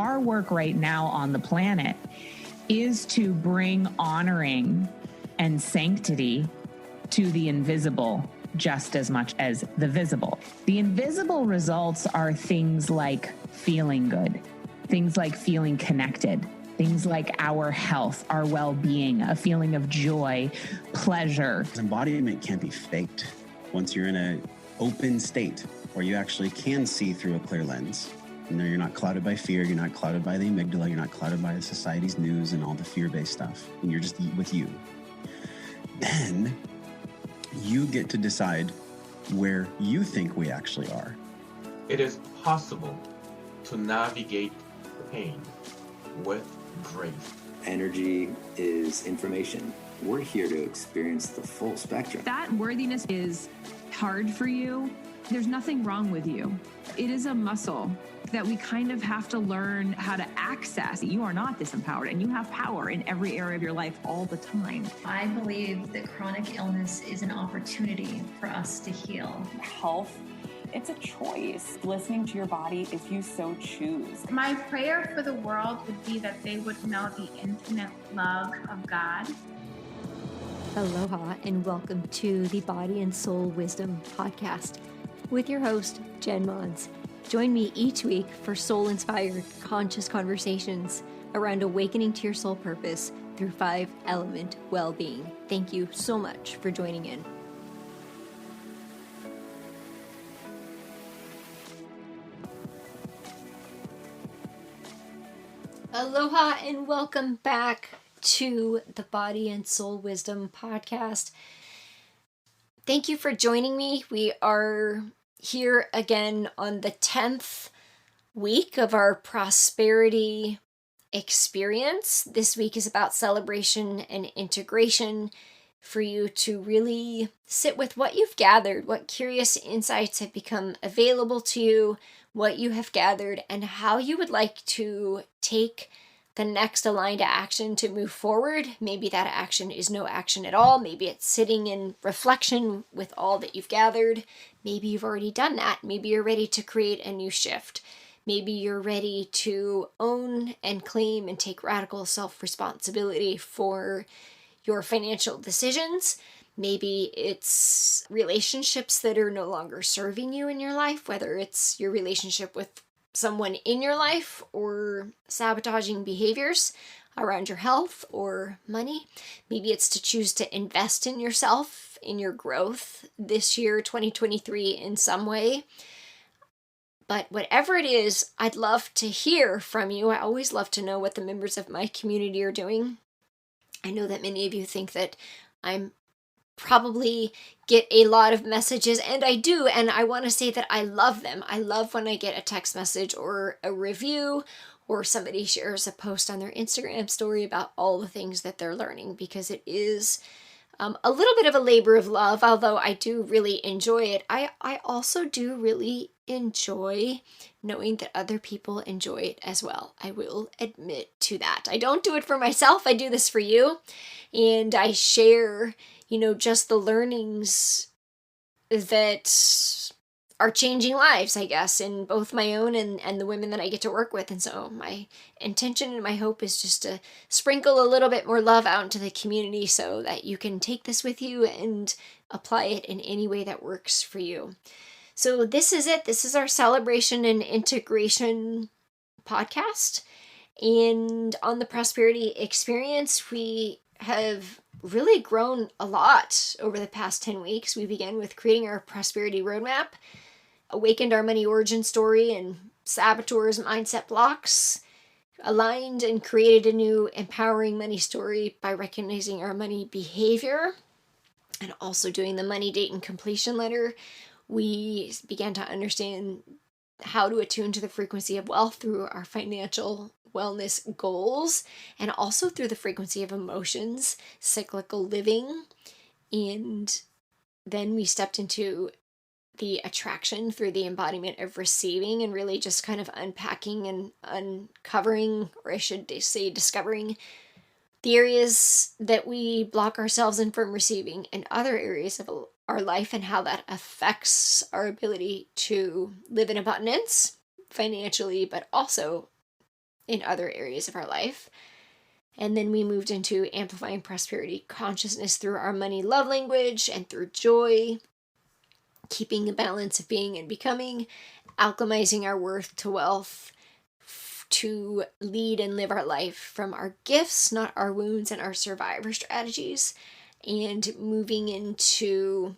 our work right now on the planet is to bring honoring and sanctity to the invisible just as much as the visible. The invisible results are things like feeling good, things like feeling connected, things like our health, our well-being, a feeling of joy, pleasure. Embodiment can't be faked. Once you're in an open state where you actually can see through a clear lens, you're not clouded by fear, you're not clouded by the amygdala, you're not clouded by the society's news and all the fear-based stuff, and you're just with you. Then you get to decide where you think we actually are. It is possible to navigate pain with grace. Energy is information. We're here to experience the full spectrum. That worthiness is hard for you. There's nothing wrong with you. It is a muscle that we kind of have to learn how to access. You are not disempowered, and you have power in every area of your life all the time. I believe that chronic illness is an opportunity for us to heal. Health, it's a choice. Listening to your body if you so choose. My prayer for the world would be that they would know the infinite love of God. Aloha and welcome to the Body and Soul Wisdom Podcast with your host, Jen Mons. Join me each week for soul-inspired, conscious conversations around awakening to your soul purpose through 5-element well-being. Thank you so much for joining in. Aloha and welcome back to the Body and Soul Wisdom Podcast. Thank you for joining me. We are here again on the 10th week of our prosperity experience. This week is about celebration and integration for you to really sit with what you've gathered, what curious insights have become available to you, what you have gathered, and how you would like to take the next aligned action to move forward. Maybe that action is no action at all. Maybe it's sitting in reflection with all that you've gathered. Maybe you've already done that. Maybe you're ready to create a new shift. Maybe you're ready to own and claim and take radical self-responsibility for your financial decisions. Maybe it's relationships that are no longer serving you in your life, whether it's your relationship with someone in your life or sabotaging behaviors around your health or money. Maybe it's to choose to invest in yourself, in your growth this year, 2023, in some way. But whatever it is, I'd love to hear from you. I always love to know what the members of my community are doing. I know that many of you think that I'm probably get a lot of messages, and I do, and I want to say that I love them. I love when I get a text message or a review or somebody shares a post on their Instagram story about all the things that they're learning, because it is a little bit of a labor of love. Although I do really enjoy it, I also do really enjoy knowing that other people enjoy it as well. I will admit to that. I don't do it for myself. I do this for you, and I share just the learnings that are changing lives, I guess, in both my own and the women that I get to work with. And so my intention and my hope is just to sprinkle a little bit more love out into the community so that you can take this with you and apply it in any way that works for you. So this is it. This is our celebration and integration podcast. And on the prosperity experience, we have really grown a lot over the past 10 weeks. We began with creating our prosperity roadmap, awakened our money origin story and saboteurs mindset blocks, aligned and created a new empowering money story by recognizing our money behavior, and also doing the money date and completion letter. We began to understand how to attune to the frequency of wealth through our financial wellness goals, and also through the frequency of emotions, cyclical living. And then we stepped into the attraction through the embodiment of receiving, and really just kind of unpacking and uncovering, or I should say discovering, the areas that we block ourselves in from receiving and other areas of our life, and how that affects our ability to live in abundance financially, but also in other areas of our life. And then we moved into amplifying prosperity consciousness through our money love language and through joy, keeping the balance of being and becoming, alchemizing our worth to wealth, to lead and live our life from our gifts, not our wounds and our survivor strategies, and moving into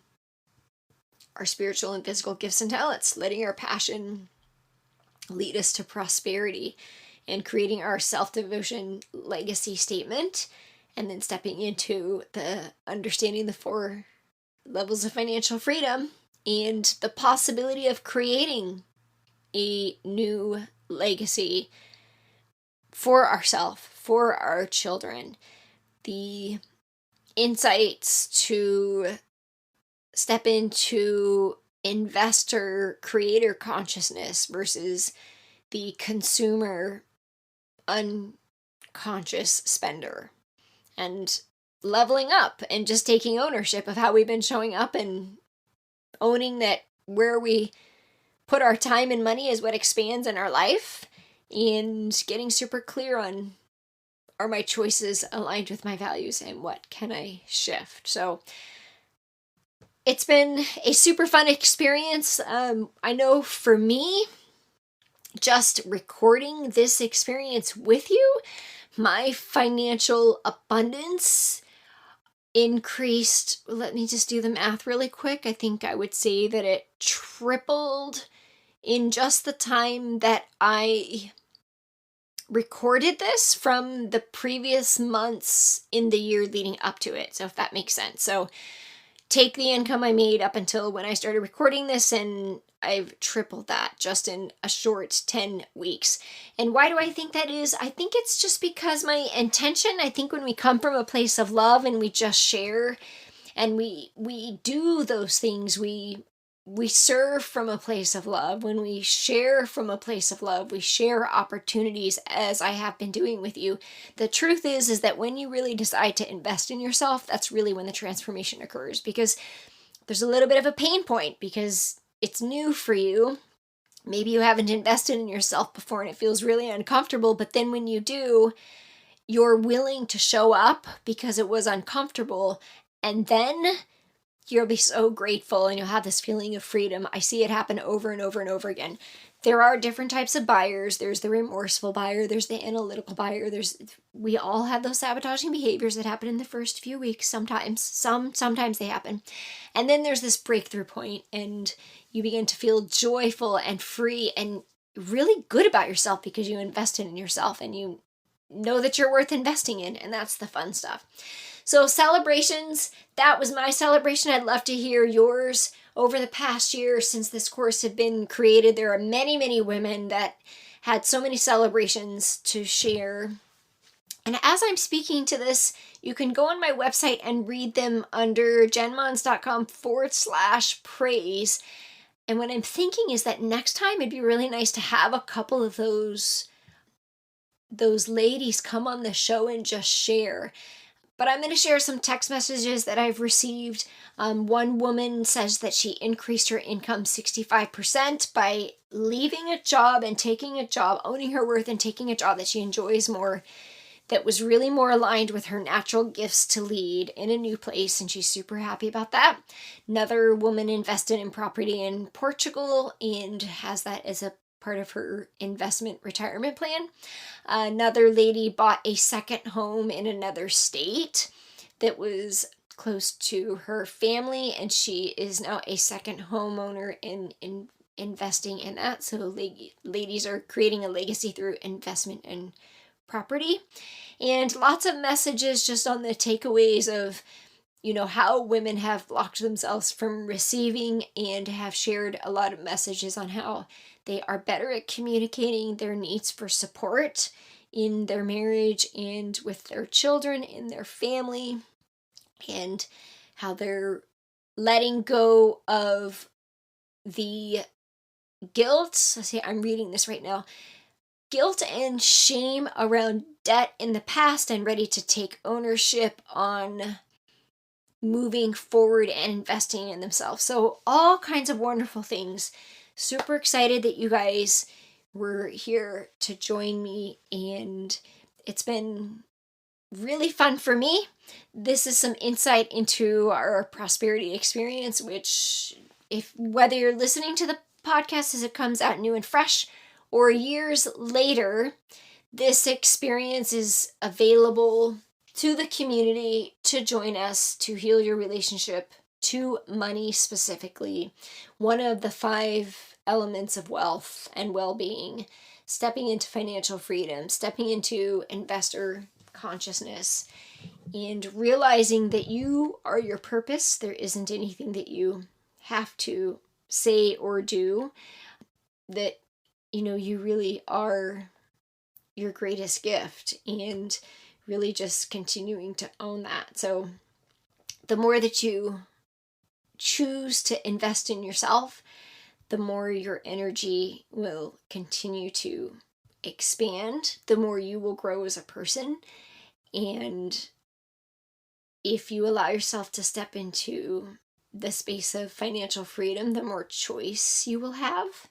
our spiritual and physical gifts and talents, letting our passion lead us to prosperity, and creating our self-devotion legacy statement, and then stepping into the understanding the 4 levels of financial freedom and the possibility of creating a new legacy for ourselves, for our children. The insights to step into investor creator consciousness versus the consumer unconscious spender, and leveling up and just taking ownership of how we've been showing up and owning that where we put our time and money is what expands in our life, and getting super clear on, are my choices aligned with my values and what can I shift? So it's been a super fun experience. I know for me, just recording this experience with you, my financial abundance increased. Let me just do the math really quick. I think I would say that it tripled in just the time that I recorded this from the previous months in the year leading up to it. So if that makes sense. So take the income I made up until when I started recording this, and I've tripled that just in a short 10 weeks. And why do I think that is? I think it's just because my intention, I think when we come from a place of love and we just share and we do those things, we serve from a place of love. When we share from a place of love, we share opportunities, as I have been doing with you. The truth is that when you really decide to invest in yourself, that's really when the transformation occurs, because there's a little bit of a pain point because it's new for you. Maybe you haven't invested in yourself before and it feels really uncomfortable, but then when you do, you're willing to show up because it was uncomfortable, and then you'll be so grateful and you'll have this feeling of freedom. I see it happen over and over and over again. There are different types of buyers. There's the remorseful buyer. There's the analytical buyer. We all have those sabotaging behaviors that happen in the first few weeks. Sometimes they happen. And then there's this breakthrough point and you begin to feel joyful and free and really good about yourself because you invested in yourself and you know that you're worth investing in. And that's the fun stuff. So celebrations, that was my celebration. I'd love to hear yours. Over the past year since this course had been created, there are many, many women that had so many celebrations to share. And as I'm speaking to this, you can go on my website and read them under jenmons.com/praise. And what I'm thinking is that next time it'd be really nice to have a couple of those ladies come on the show and just share. But I'm going to share some text messages that I've received. One woman says that she increased her income 65% by leaving a job and taking a job, owning her worth and taking a job that she enjoys more, that was really more aligned with her natural gifts to lead in a new place, and she's super happy about that. Another woman invested in property in Portugal and has that as a part of her investment retirement plan. Another lady bought a second home in another state that was close to her family, and she is now a second homeowner in investing in that. So ladies are creating a legacy through investment in property. And lots of messages just on the takeaways of, how women have blocked themselves from receiving, and have shared a lot of messages on how they are better at communicating their needs for support in their marriage and with their children, in their family, and how they're letting go of the guilt. Let's see, I'm reading this right now. Guilt and shame around debt in the past, and ready to take ownership on moving forward and investing in themselves. So all kinds of wonderful things. Super excited that you guys were here to join me, and it's been really fun for me. This is some insight into our prosperity experience, which, whether you're listening to the podcast as it comes out new and fresh or years later, this experience is available to the community to join us to heal your relationship to money specifically. One of the 5 elements of wealth and well-being, stepping into financial freedom, stepping into investor consciousness, and realizing that you are your purpose. There isn't anything that you have to say or do, that, you really are your greatest gift, and really just continuing to own that. So the more that you choose to invest in yourself, the more your energy will continue to expand, the more you will grow as a person. And if you allow yourself to step into the space of financial freedom, the more choice you will have,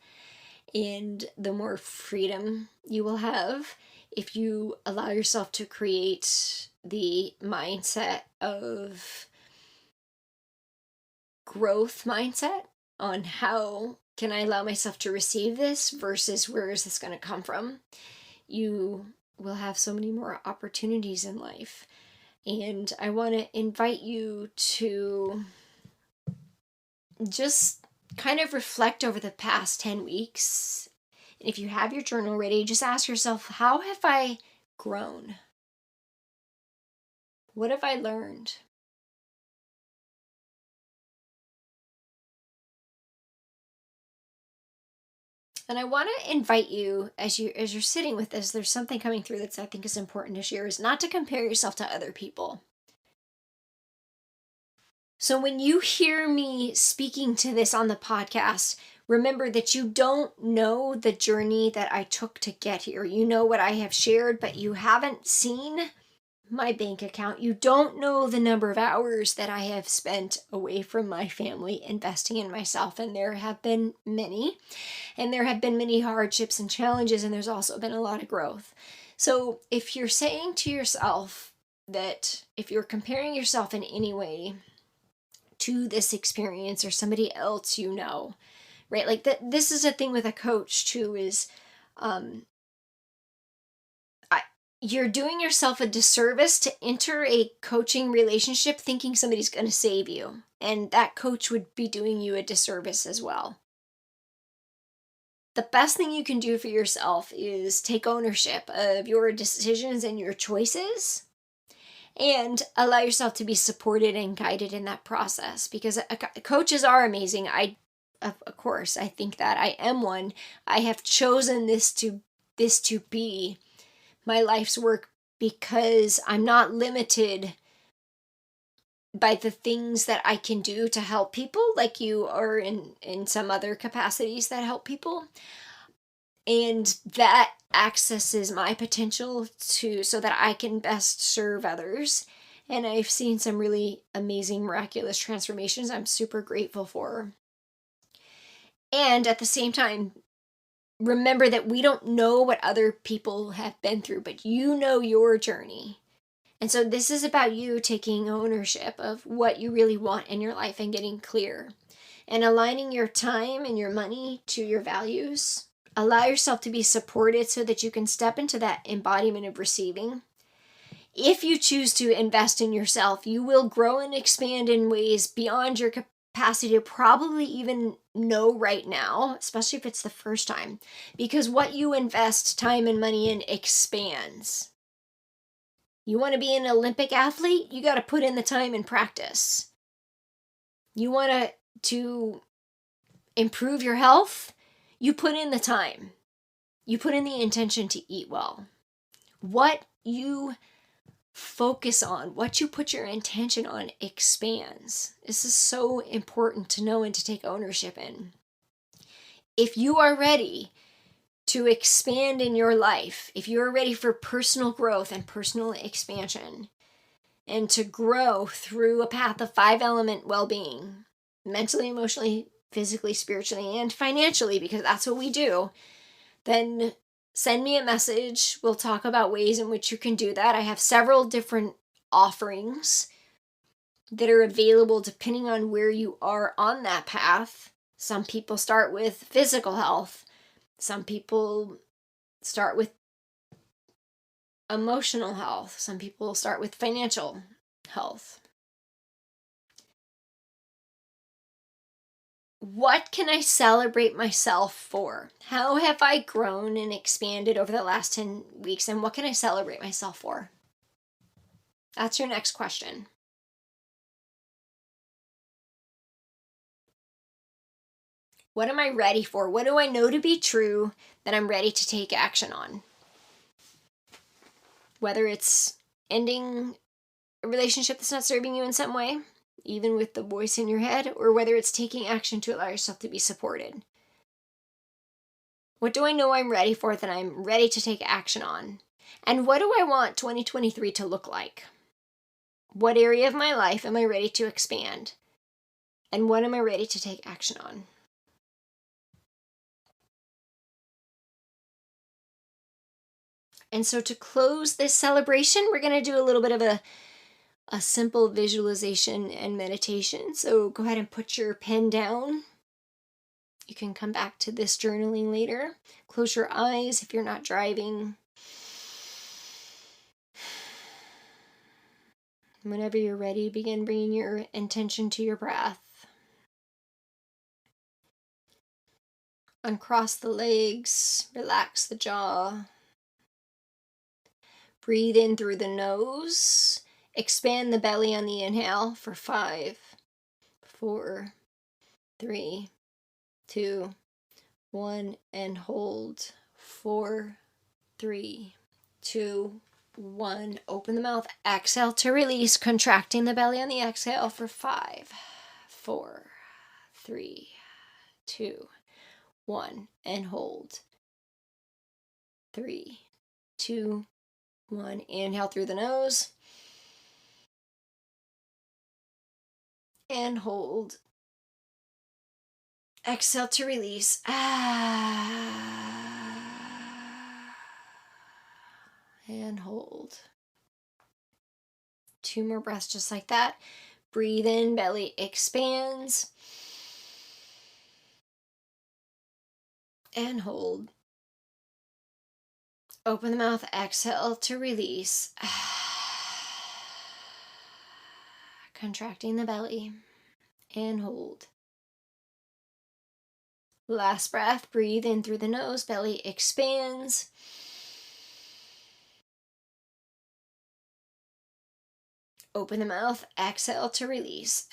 and the more freedom you will have if you allow yourself to create the mindset of growth mindset on how can I allow myself to receive this versus where is this going to come from. You will have so many more opportunities in life. And I want to invite you to just kind of reflect over the past 10 weeks. And if you have your journal ready, just ask yourself, how have I grown? What have I learned? And I want to invite you, as you're sitting with this, there's something coming through that I think is important to share, is not to compare yourself to other people. So when you hear me speaking to this on the podcast, remember that you don't know the journey that I took to get here. You know what I have shared, but you haven't seen my bank account. You don't know the number of hours that I have spent away from my family investing in myself. And there have been many. And there have been many hardships and challenges. And there's also been a lot of growth. So if you're saying to yourself that if you're comparing yourself in any way to this experience or somebody else, right? Like this is a thing with a coach too, is you're doing yourself a disservice to enter a coaching relationship thinking somebody's going to save you. And that coach would be doing you a disservice as well. The best thing you can do for yourself is take ownership of your decisions and your choices, and allow yourself to be supported and guided in that process, because coaches are amazing. Of course, I think that I am one. I have chosen this to be my life's work because I'm not limited by the things that I can do to help people, like you are in some other capacities that help people. And that accesses my potential so that I can best serve others. And I've seen some really amazing, miraculous transformations I'm super grateful for. And at the same time, remember that we don't know what other people have been through, but you know your journey. And so this is about you taking ownership of what you really want in your life and getting clear and aligning your time and your money to your values. Allow yourself to be supported so that you can step into that embodiment of receiving. If you choose to invest in yourself, you will grow and expand in ways beyond your capacity to probably even know right now, especially if it's the first time, because what you invest time and money in expands. You want to be an Olympic athlete? You got to put in the time and practice. You want to improve your health? You put in the time. You put in the intention to eat well. What you focus on, what you put your intention on, expands. This is so important to know and to take ownership in. If you are ready to expand in your life, if you're ready for personal growth and personal expansion, and to grow through a path of 5-element well-being, mentally, emotionally, physically, spiritually, and financially, because that's what we do, then send me a message. We'll talk about ways in which you can do that. I have several different offerings that are available depending on where you are on that path. Some people start with physical health. Some people start with emotional health. Some people start with financial health. What can I celebrate myself for? How have I grown and expanded over the last 10 weeks, and what can I celebrate myself for? That's your next question. What am I ready for? What do I know to be true that I'm ready to take action on? Whether it's ending a relationship that's not serving you in some way, even with the voice in your head, or whether it's taking action to allow yourself to be supported. What do I know I'm ready for that I'm ready to take action on? And what do I want 2023 to look like? What area of my life am I ready to expand? And what am I ready to take action on? And so to close this celebration, we're going to do a little bit of a simple visualization and meditation. So go ahead and put your pen down. You can come back to this journaling later. Close your eyes if you're not driving. Whenever you're ready, begin bringing your intention to your breath. Uncross the legs, relax the jaw. Breathe in through the nose. Expand the belly on the inhale for 5, 4, 3, 2, 1, and hold. 4, 3, 2, 1. Open the mouth. Exhale to release, contracting the belly on the exhale for 5, 4, 3, 2, 1, and hold. 3, 2, 1. Inhale through the nose. And hold. Exhale to release. And hold. 2 more breaths just like that. Breathe in, belly expands. And hold. Open the mouth, exhale to release. Contracting the belly. And hold. Last breath, breathe in through the nose, belly expands. Open the mouth, exhale to release.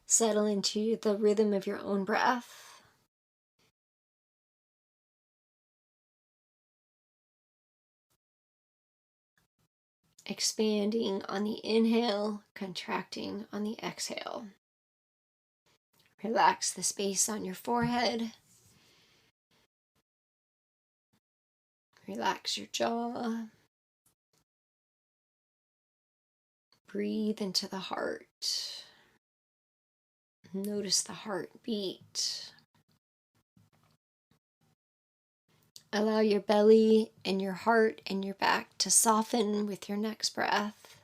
Settle into the rhythm of your own breath. Expanding on the inhale, contracting on the exhale. Relax the space on your forehead. Relax your jaw. Breathe into the heart. Notice the heartbeat. Allow your belly and your heart and your back to soften with your next breath.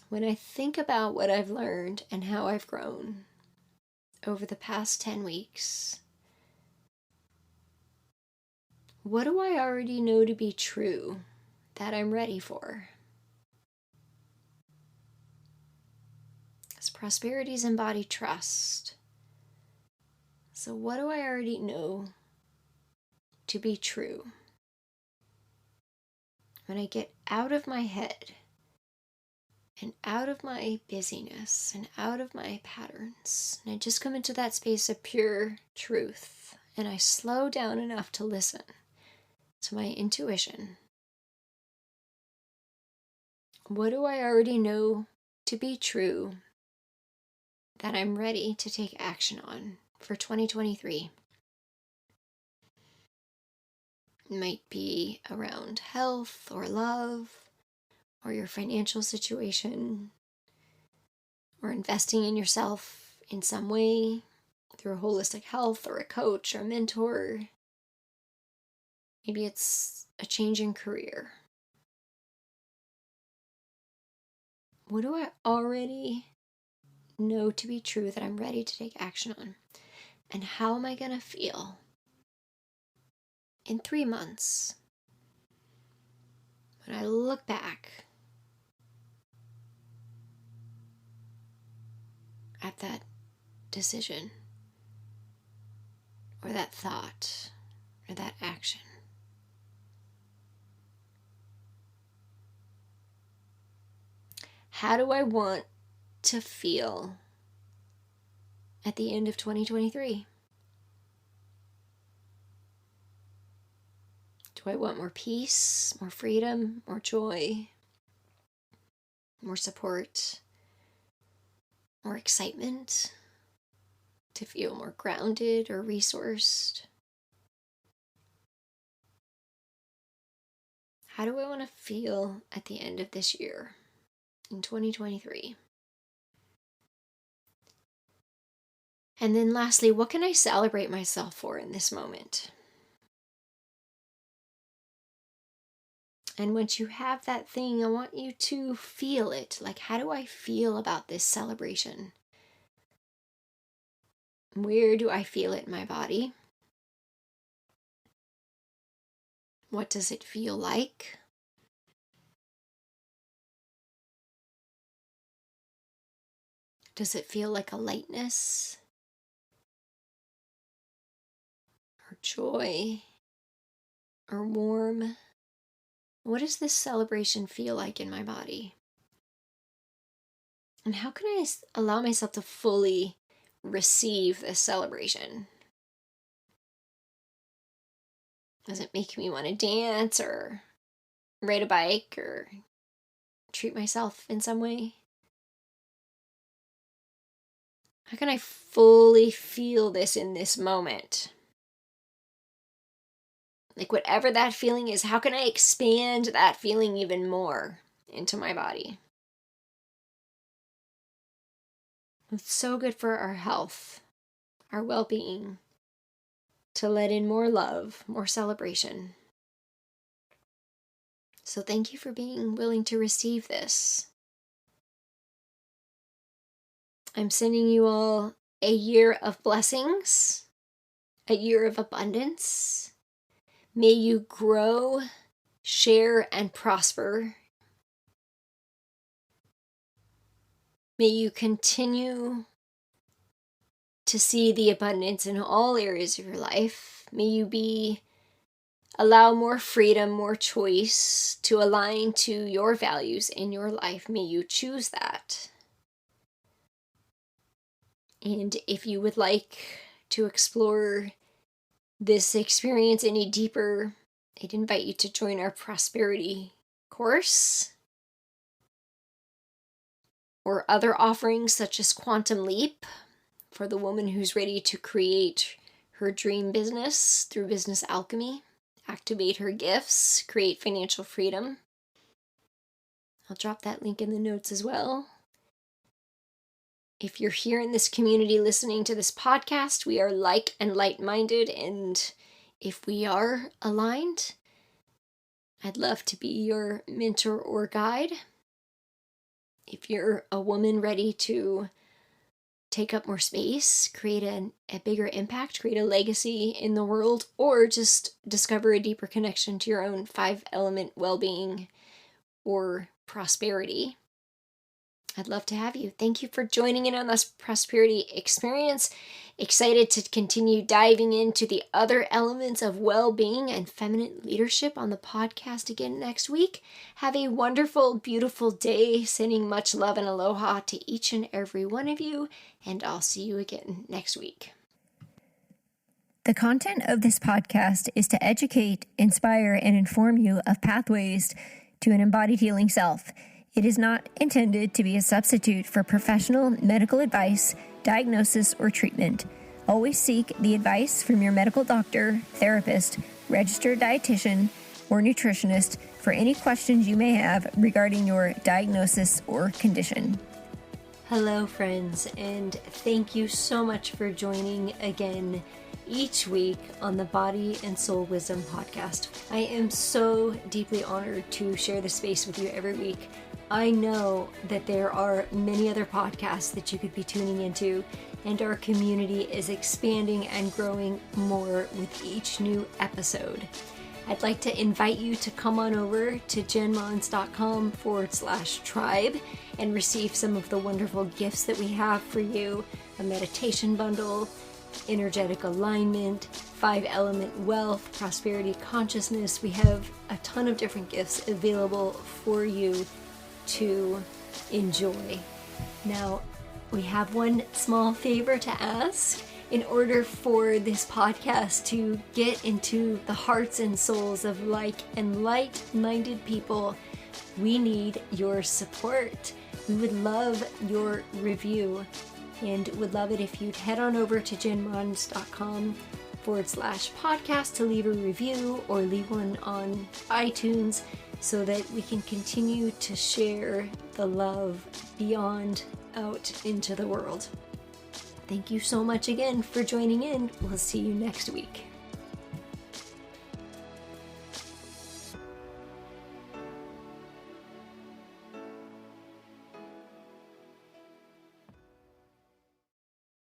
When I think about what I've learned and how I've grown over the past 10 weeks, what do I already know to be true that I'm ready for? Prosperity is embodied trust. So what do I already know to be true? When I get out of my head and out of my busyness and out of my patterns, and I just come into that space of pure truth, and I slow down enough to listen to my intuition, what do I already know to be true that I'm ready to take action on for 2023? It might be around health or love or your financial situation or investing in yourself in some way through holistic health or a coach or a mentor. Maybe it's a change in career. What do I already know to be true that I'm ready to take action on? And how am I going to feel in 3 months when I look back at that decision or that thought or that action? How do I want to feel at the end of 2023? Do I want more peace, more freedom, more joy, more support, more excitement, to feel more grounded or resourced? How do I want to feel at the end of this year in 2023? And then lastly, what can I celebrate myself for in this moment? And once you have that thing, I want you to feel it. Like, how do I feel about this celebration? Where do I feel it in my body? What does it feel like? Does it feel like a lightness? Or joy? Or warm? What does this celebration feel like in my body? And how can I allow myself to fully receive this celebration? Does it make me want to dance or ride a bike or treat myself in some way? How can I fully feel this in this moment? Like, whatever that feeling is, how can I expand that feeling even more into my body? It's so good for our health, our well-being, to let in more love, more celebration. So thank you for being willing to receive this. I'm sending you all a year of blessings, a year of abundance. May you grow, share, and prosper. May you continue to see the abundance in all areas of your life. May you allow more freedom, more choice to align to your values in your life. May you choose that. And if you would like to explore this experience any deeper, I'd invite you to join our prosperity course or other offerings such as Quantum Leap for the woman who's ready to create her dream business through business alchemy, activate her gifts, create financial freedom. I'll drop that link in the notes as well. If you're here in this community listening to this podcast, we are like and light-minded, and if we are aligned, I'd love to be your mentor or guide. If you're a woman ready to take up more space, create a bigger impact, create a legacy in the world, or just discover a deeper connection to your own 5-element well-being or prosperity, I'd love to have you. Thank you for joining in on this prosperity experience. Excited to continue diving into the other elements of well-being and feminine leadership on the podcast again next week. Have a wonderful, beautiful day. Sending much love and aloha to each and every one of you, and I'll see you again next week. The content of this podcast is to educate, inspire, and inform you of pathways to an embodied healing self. It is not intended to be a substitute for professional medical advice, diagnosis, or treatment. Always seek the advice from your medical doctor, therapist, registered dietitian or nutritionist for any questions you may have regarding your diagnosis or condition. Hello, friends, and thank you so much for joining again each week on the Body and Soul Wisdom podcast. I am so deeply honored to share the space with you every week. I know that there are many other podcasts that you could be tuning into, and our community is expanding and growing more with each new episode. I'd like to invite you to come on over to jenmons.com/tribe and receive some of the wonderful gifts that we have for you: a meditation bundle, energetic alignment, 5-element wealth, prosperity consciousness. We have a ton of different gifts available for you to enjoy. Now, we have one small favor to ask. In order for this podcast to get into the hearts and souls of like and light-minded people, we need your support. We would love your review and would love it if you'd head on over to jenmons.com/podcast to leave a review or leave one on iTunes so that we can continue to share the love beyond out into the world. Thank you so much again for joining in. We'll see you next week.